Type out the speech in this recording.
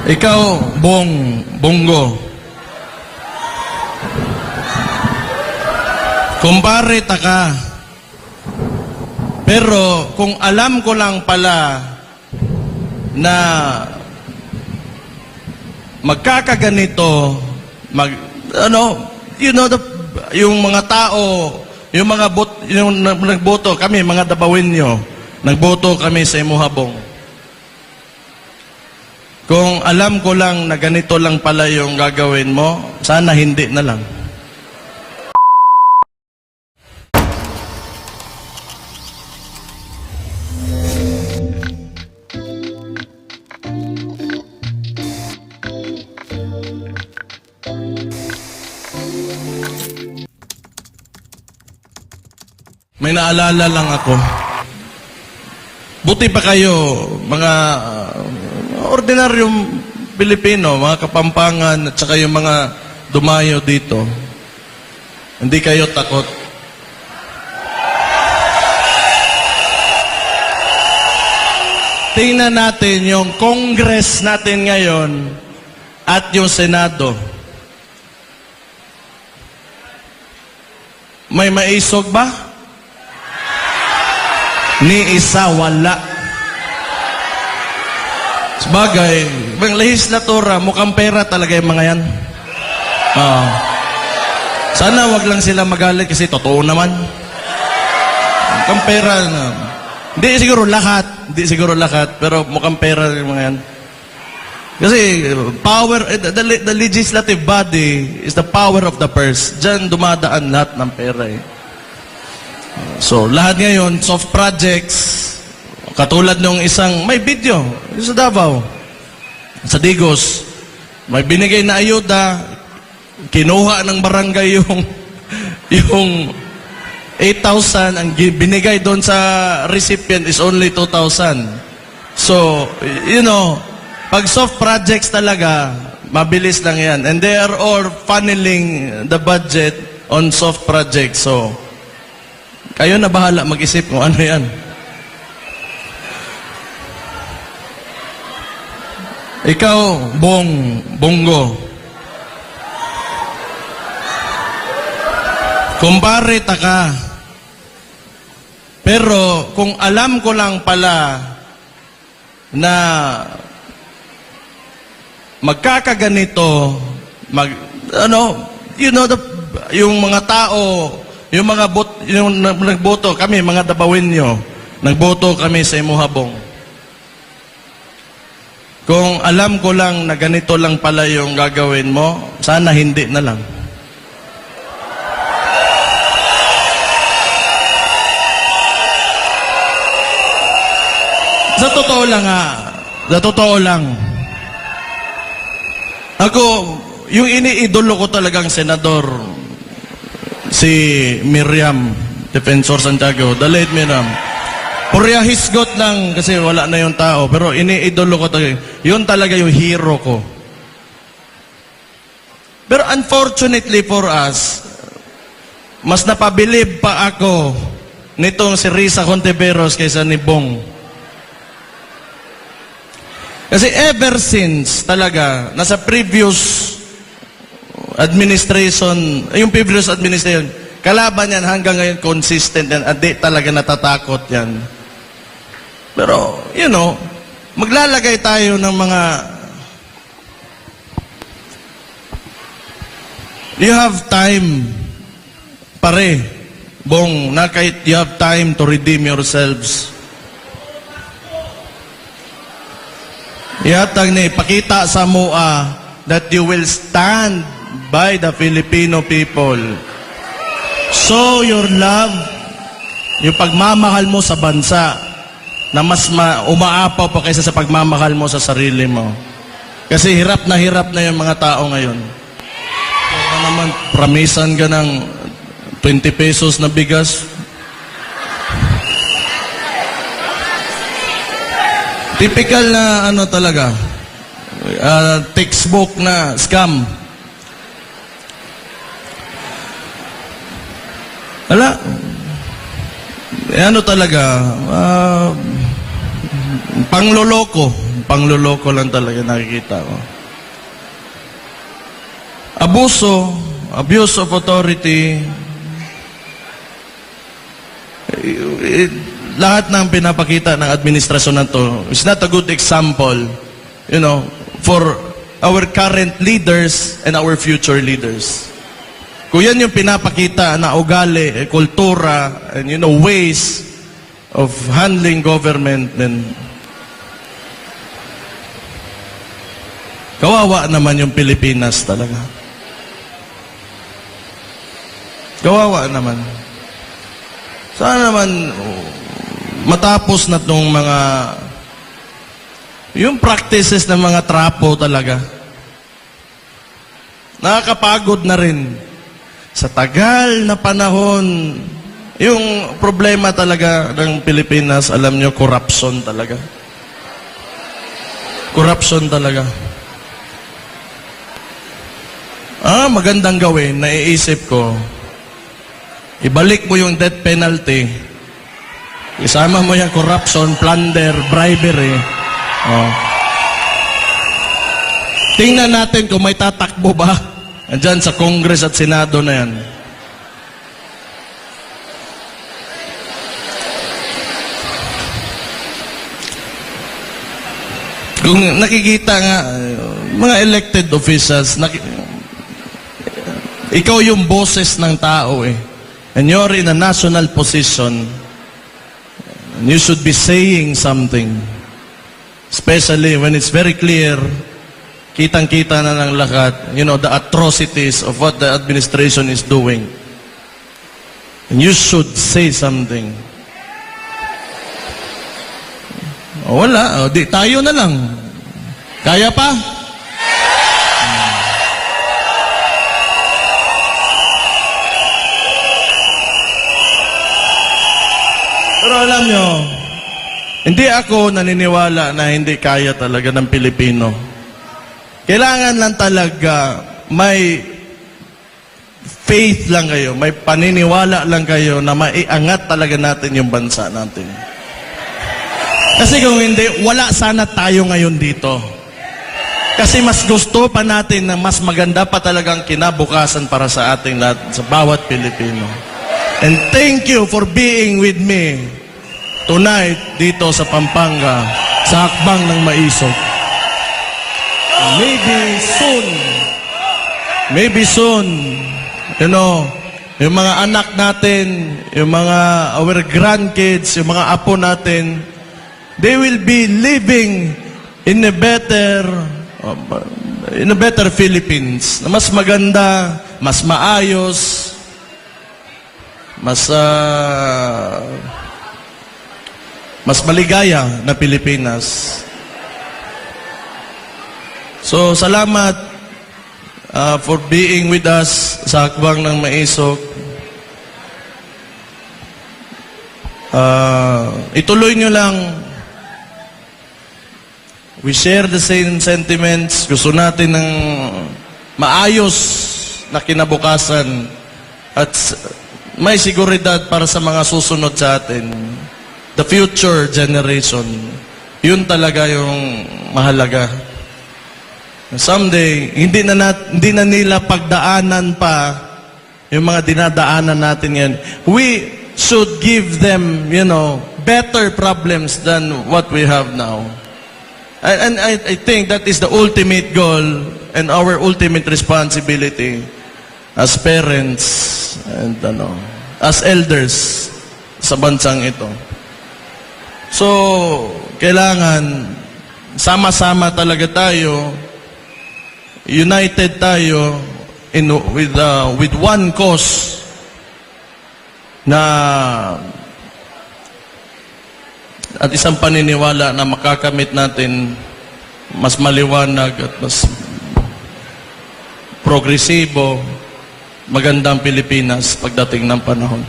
Ikaw, Bongo. Kumpare ka. Pero kung alam ko lang pala na magkakaganito, yung mga tao, yung nagboto kami, mga Dabawinyo, nagboto kami sa Imuhabong. Kung alam ko lang na ganito lang pala yung gagawin mo, sana hindi na lang. May naalala lang ako. Buti pa kayo, mga ordinaryong Pilipino, mga Kapampangan, at saka yung mga dumayo dito. Hindi kayo takot. Tingnan natin yung Congress natin ngayon at yung Senado. May maisog ba? Ni isa wala. Sabagay, ang lehislatura, mukhang pera talaga yung mga yan. Sana wag lang sila magalit kasi totoo naman. Mukhang pera na. Hindi siguro lahat, pero mukhang pera yung mga yan. Kasi power, the legislative body is the power of the purse. Diyan dumadaan lahat ng pera eh. So, lahat ngayon, soft projects, katulad nung isang, may video, sa Davao, sa Digos, may binigay na ayuda, kinuha ng barangay yung 8,000, ang binigay doon sa recipient is only 2,000. So, pag soft projects talaga, mabilis lang yan. And they are all funneling the budget on soft projects. So, kayo na bahala mag-isip kung ano yan. Ikaw, Bongo. Kumpare ka. Pero kung alam ko lang pala na magkakaganito, yung mga tao, yung nagboto kami, mga Dabawinyo, nagboto kami sa Imuhabong. Kung alam ko lang na ganito lang pala yung gagawin mo, sana hindi na lang. Sa totoo lang, ako, yung iniidolo ko talagang senador, si Miriam Defensor Santiago, the late Miriam. Purya hisgot lang kasi wala na yung tao. Pero iniidolo ko talaga. Yun talaga yung hero ko. Pero unfortunately for us, mas napabilib pa ako nitong si Risa Contiveros kaysa ni Bong. Kasi ever since talaga, nasa previous administration, kalaban yan hanggang ngayon consistent yan, at di talaga natatakot yan. Pero, maglalagay tayo ng mga, you have time, pare, Bong, na kahit you have time to redeem yourselves. Ihatag na ipakita sa MUA that you will stand by the Filipino people. Show your love, yung pagmamahal mo sa bansa, na mas umaapaw pa kaysa sa pagmamahal mo sa sarili mo. Kasi hirap na yung mga tao ngayon. Kaya naman, pramisan ka ng 20 pesos na bigas. Typical na talaga, textbook na scam. Talaga, Pangloloko lang talaga nakikita ko. Abuse of authority, lahat ng pinapakita ng administrasyon na to is not a good example, for our current leaders and our future leaders. Kung yan yung pinapakita na ugali, kultura, and ways of handling government, then kawawa naman yung Pilipinas talaga. Kawawa naman. Sana naman matapos na tong yung practices ng mga trapo talaga. Nakakapagod na rin. Sa tagal na panahon, yung problema talaga ng Pilipinas, alam nyo, corruption talaga. Corruption talaga. Magandang gawin, naiisip ko, ibalik mo yung death penalty, isama mo yung corruption, plunder, bribery. Tingnan natin kung may tatakbo ba andyan sa Congress at Senado na yan. Kung nakikita nga, mga elected officials, ikaw yung boses ng tao and you're in a national position, and you should be saying something. Especially when it's very clear, kitang-kita na ng lahat, the atrocities of what the administration is doing. And you should say something. Wala, di tayo na lang. Kaya pa? Pero alam nyo, hindi ako naniniwala na hindi kaya talaga ng Pilipino. Kailangan lang talaga may faith lang kayo, may paniniwala lang kayo na maiangat talaga natin yung bansa natin. Kasi kung hindi, wala sana tayo ngayon dito. Kasi mas gusto pa natin na mas maganda pa talagang kinabukasan para sa ating lahat, sa bawat Pilipino. And thank you for being with me tonight dito sa Pampanga, sa Hakbang ng Maisog. Maybe soon, yung mga anak natin, yung mga our grandkids, yung mga apo natin, they will be living in a better Philippines, na mas maganda, mas maayos, mas maligaya na Pilipinas. So, salamat for being with us sa Hakbang ng Maisog. Ituloy nyo lang. We share the same sentiments. Gusto natin ng maayos na kinabukasan at may seguridad para sa mga susunod sa atin. The future generation. Yun talaga yung mahalaga. Someday, hindi na nila pagdaanan pa yung mga dinadaanan natin yan. We should give them, better problems than what we have now. And I think that is the ultimate goal and our ultimate responsibility as parents and as elders sa bansang ito. So, kailangan sama-sama talaga tayo, united tayo with one cause na at isang paniniwala na makakamit natin mas maliwanag at mas progresibo, magandang Pilipinas pagdating ng panahon.